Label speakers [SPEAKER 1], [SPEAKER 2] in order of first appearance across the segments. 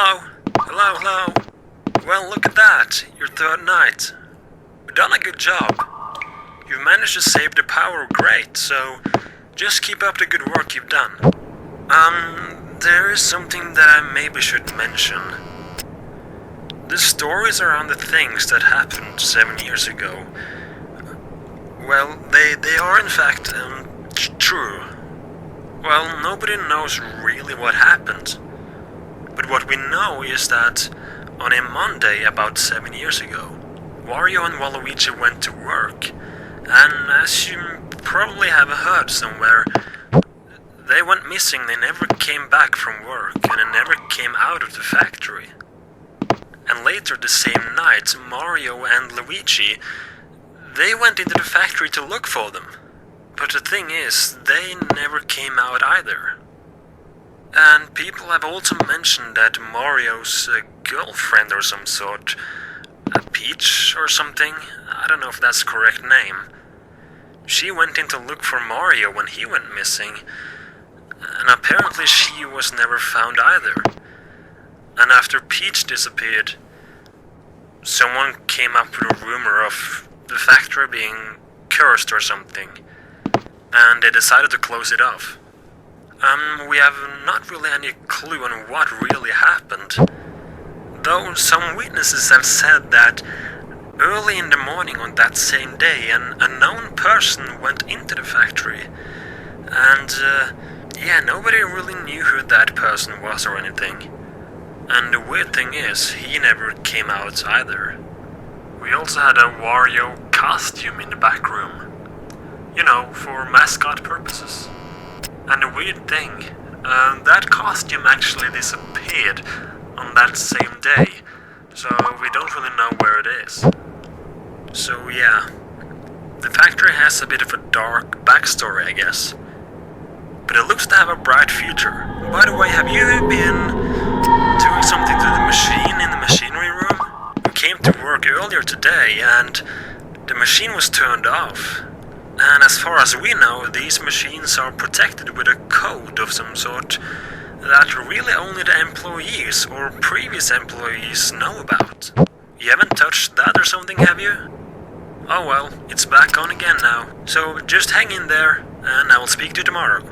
[SPEAKER 1] Hello? Hello, hello? Well, look at that. Your third night. You've done a good job. You've managed to save the power great, so just keep up the good work you've done. There is something that I maybe should mention. The stories around the things that happened 7 years ago, well, they are in fact, true. Well, nobody knows really what happened. But what we know is that on a Monday about 7 years ago, Wario and Waluigi went to work, and as you probably have heard somewhere, they went missing. They never came back from work, and they never came out of the factory. And later the same night, Mario and Luigi, they went into the factory to look for them. But the thing is, they never came out either. And people have also mentioned that Mario's girlfriend or some sort, Peach or something, I don't know if that's the correct name, she went in to look for Mario when he went missing, and apparently she was never found either. And after Peach disappeared, someone came up with a rumor of the factory being cursed or something, and they decided to close it off. We have not really any clue on what really happened, though some witnesses have said that early in the morning on that same day an unknown person went into the factory, and nobody really knew who that person was or anything. And the weird thing is, he never came out either. We also had a Wario costume in the back room, for mascot purposes. And the weird thing, that costume actually disappeared on that same day, so we don't really know where it is. So yeah, the factory has a bit of a dark backstory, I guess. But it looks to have a bright future. By the way, have you been doing something to the machine in the machinery room? We came to work earlier today and the machine was turned off. And as far as we know, these machines are protected with a code of some sort that really only the employees or previous employees know about. You haven't touched that or something, have you? Oh well, it's back on again now. So just hang in there, and I will speak to you tomorrow.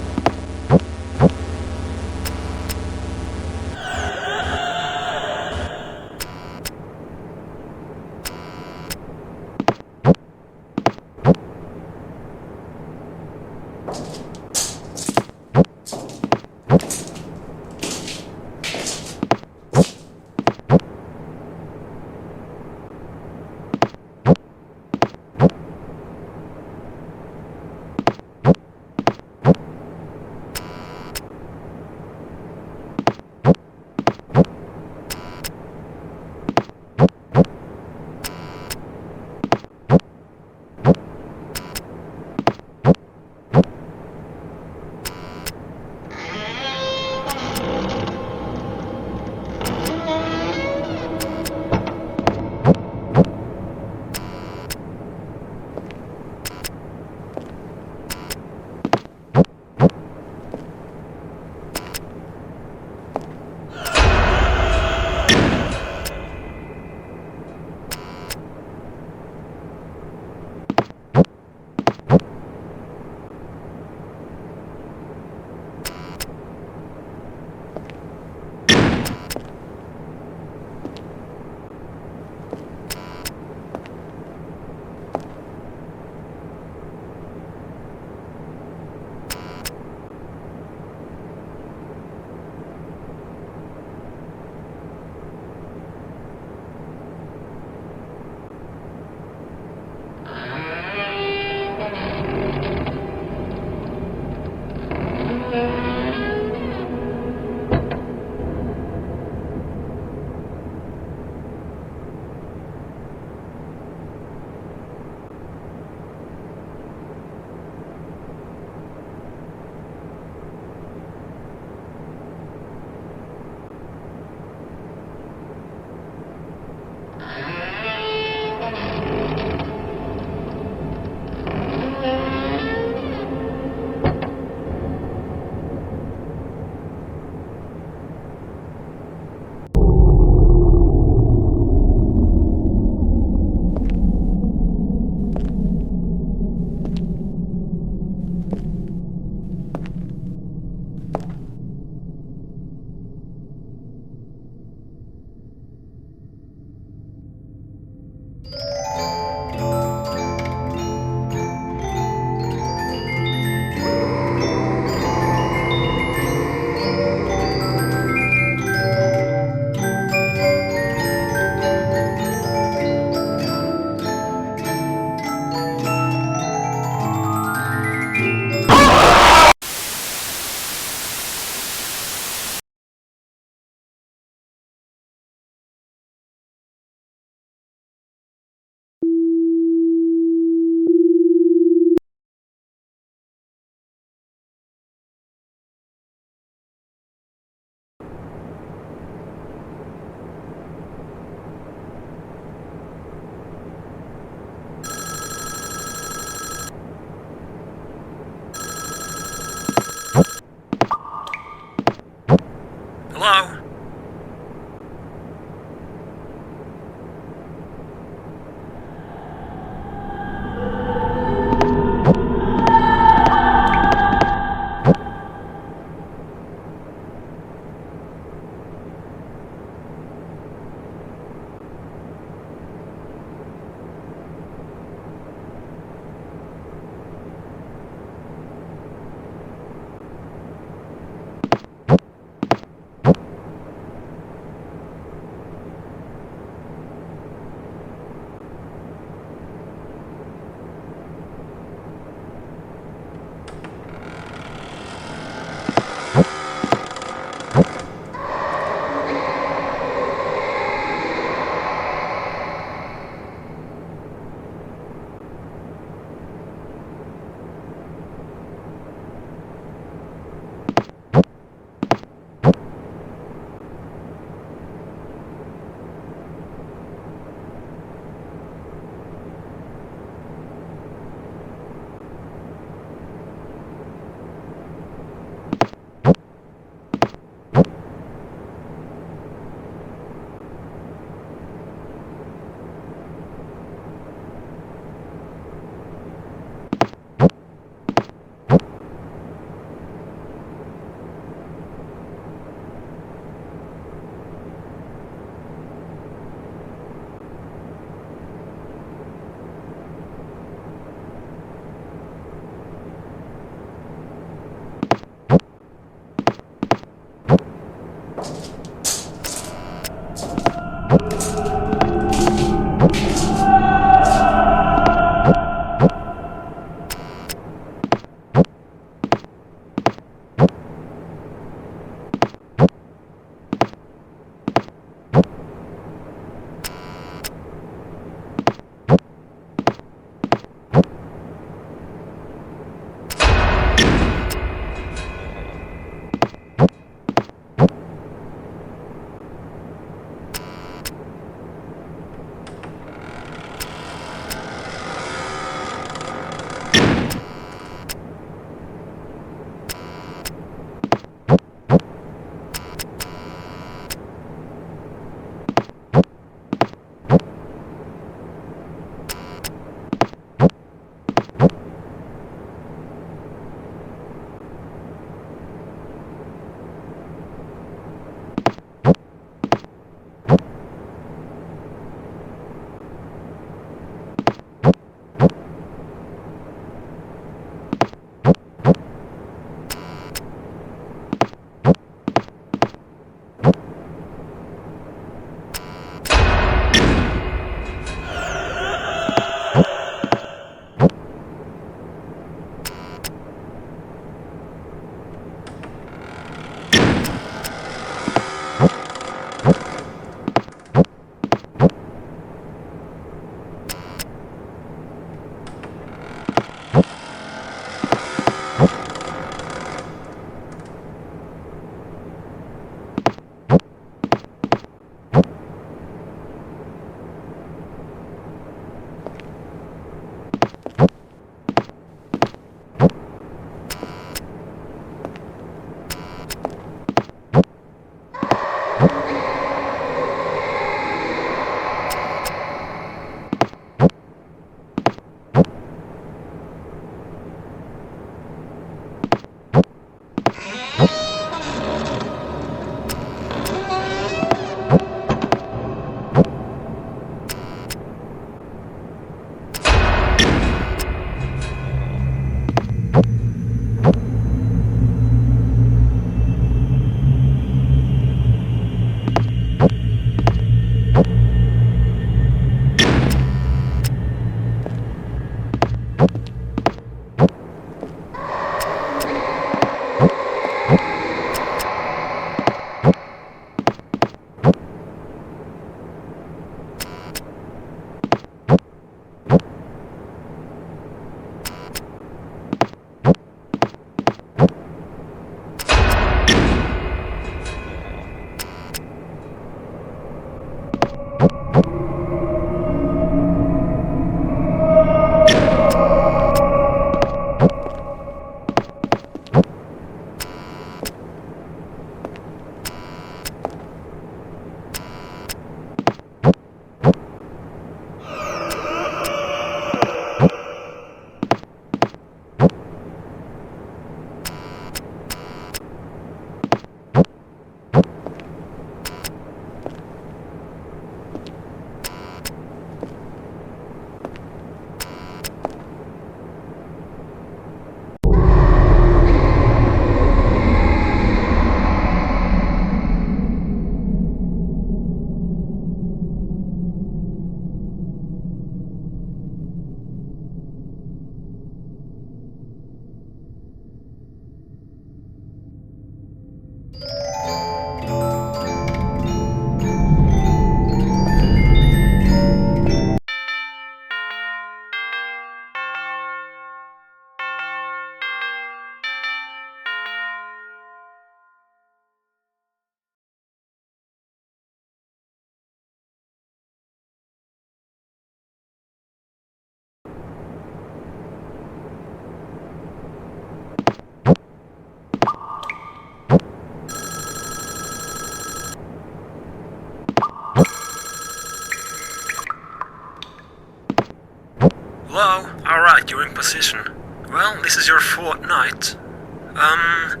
[SPEAKER 1] Um,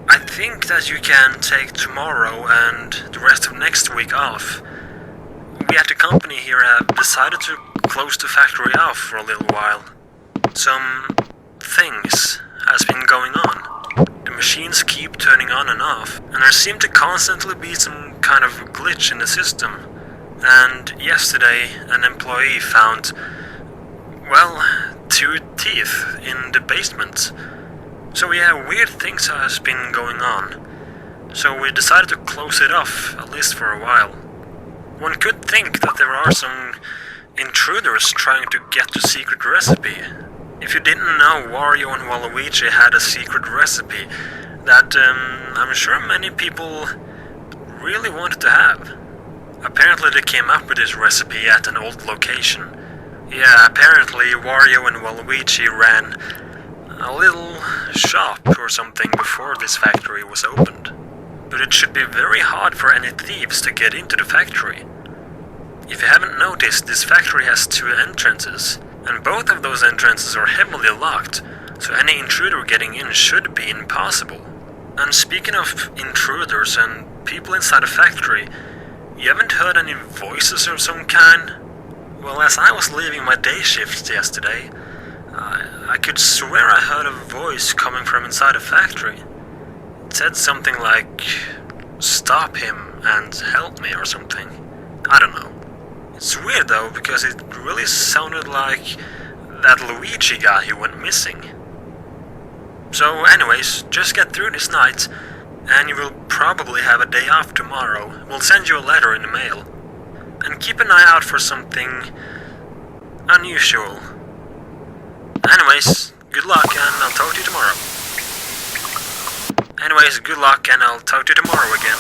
[SPEAKER 1] I think that you can take tomorrow and the rest of next week off. We at the company here have decided to close the factory off for a little while. Some things has been going on. The machines keep turning on and off, and there seem to constantly be some kind of glitch in the system. And yesterday, an employee found, well, 2 teeth in the basement. So yeah, weird things has been going on. So we decided to close it off, at least for a while. One could think that there are some intruders trying to get the secret recipe. If you didn't know, Wario and Waluigi had a secret recipe that I'm sure many people really wanted to have. Apparently they came up with this recipe at an old location. Yeah, apparently Wario and Waluigi ran a little shop or something before this factory was opened. But it should be very hard for any thieves to get into the factory. If you haven't noticed, this factory has 2 entrances, and both of those entrances are heavily locked, so any intruder getting in should be impossible. And speaking of intruders and people inside a factory, you haven't heard any voices of some kind? Well, as I was leaving my day shift yesterday, I could swear I heard a voice coming from inside a factory. It said something like, "Stop him and help me," or something. I don't know. It's weird though, because it really sounded like that Luigi guy who went missing. So anyways, just get through this night, and you will probably have a day off tomorrow. We'll send you a letter in the mail. And keep an eye out for something unusual. Anyways, good luck and I'll talk to you tomorrow. Anyways, good luck and I'll talk to you tomorrow again.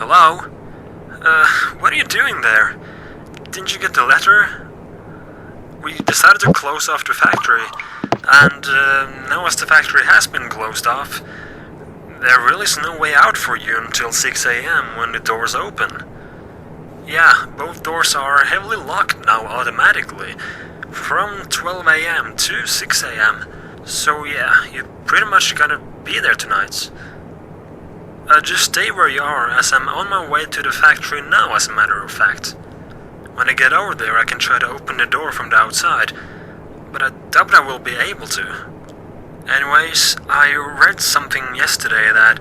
[SPEAKER 1] Hello? What are you doing there? Didn't you get the letter? We decided to close off the factory, and now as the factory has been closed off, there really is no way out for you until 6 AM when the doors open. Yeah, both doors are heavily locked now automatically, from 12 AM to 6 AM. So yeah, you pretty much gotta be there tonight. Just stay where you are, as I'm on my way to the factory now, as a matter of fact. When I get over there, I can try to open the door from the outside, but I doubt I will be able to. Anyways, I read something yesterday that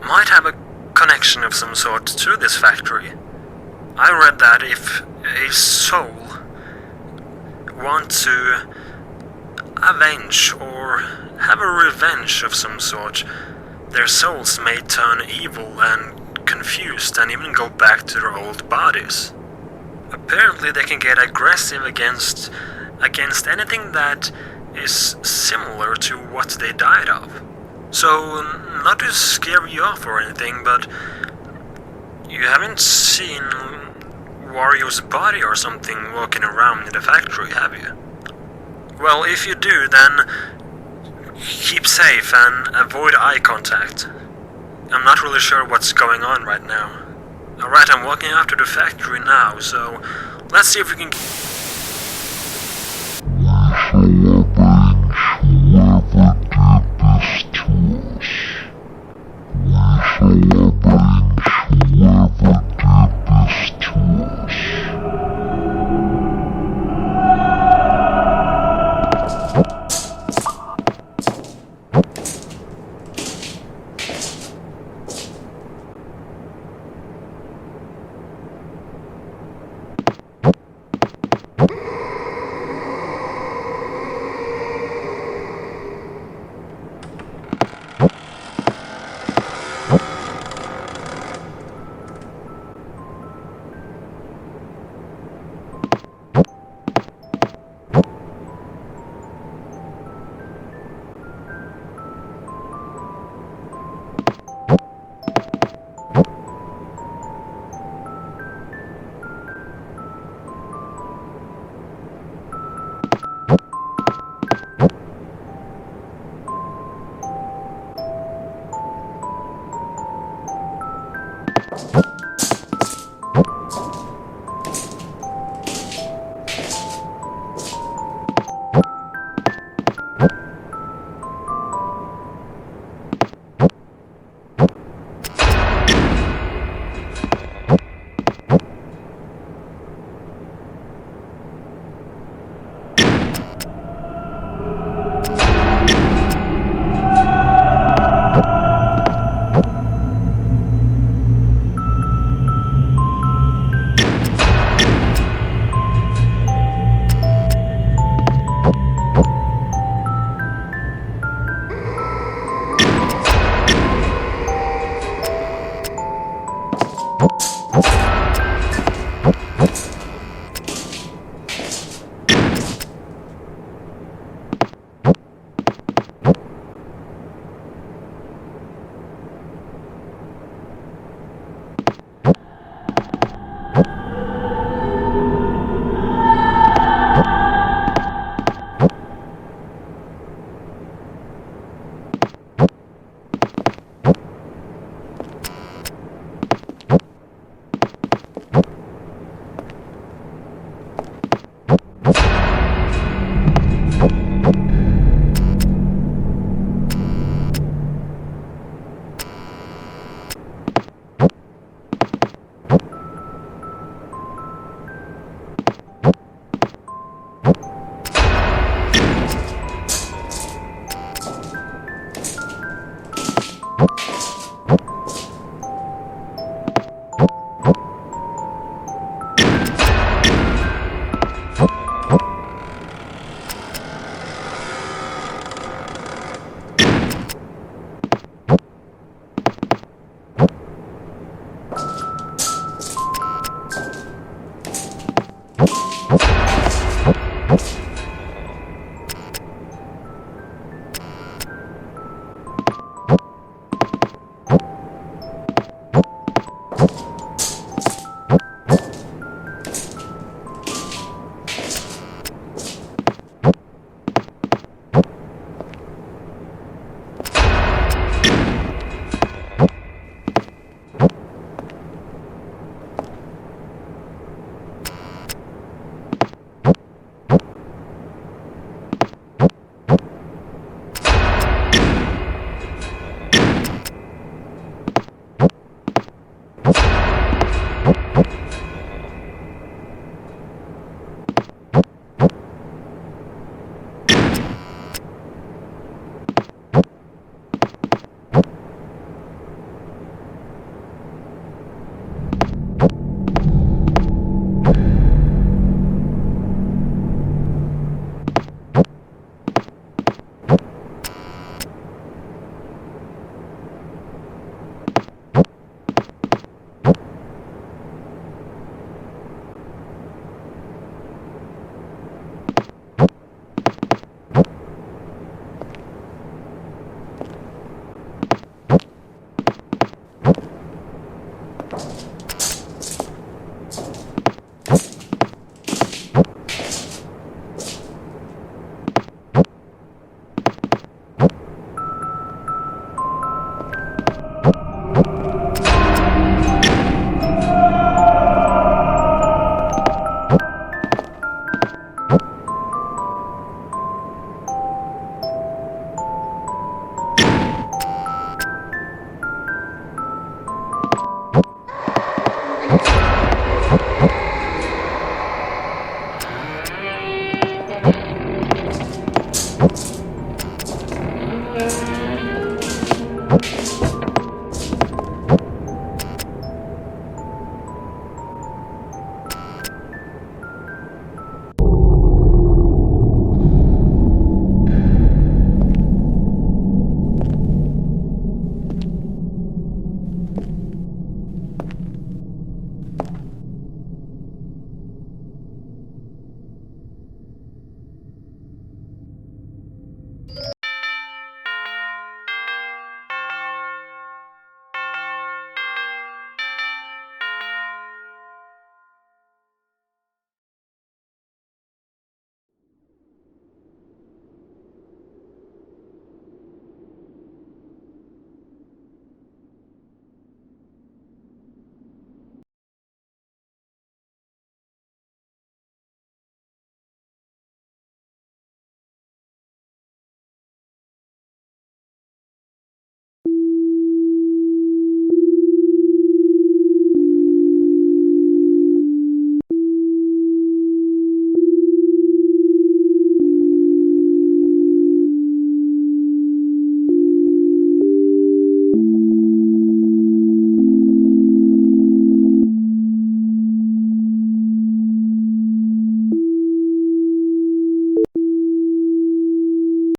[SPEAKER 1] might have a connection of some sort to this factory. I read that if a soul wants to avenge or have a revenge of some sort, their souls may turn evil and confused and even go back to their old bodies. Apparently they can get aggressive against anything that is similar to what they died of. So, not to scare you off or anything, but you haven't seen Wario's body or something walking around in the factory, have you? Well, if you do, then keep safe and avoid eye contact. I'm not really sure what's going on right now. Alright, I'm walking after the factory now, so let's see if we can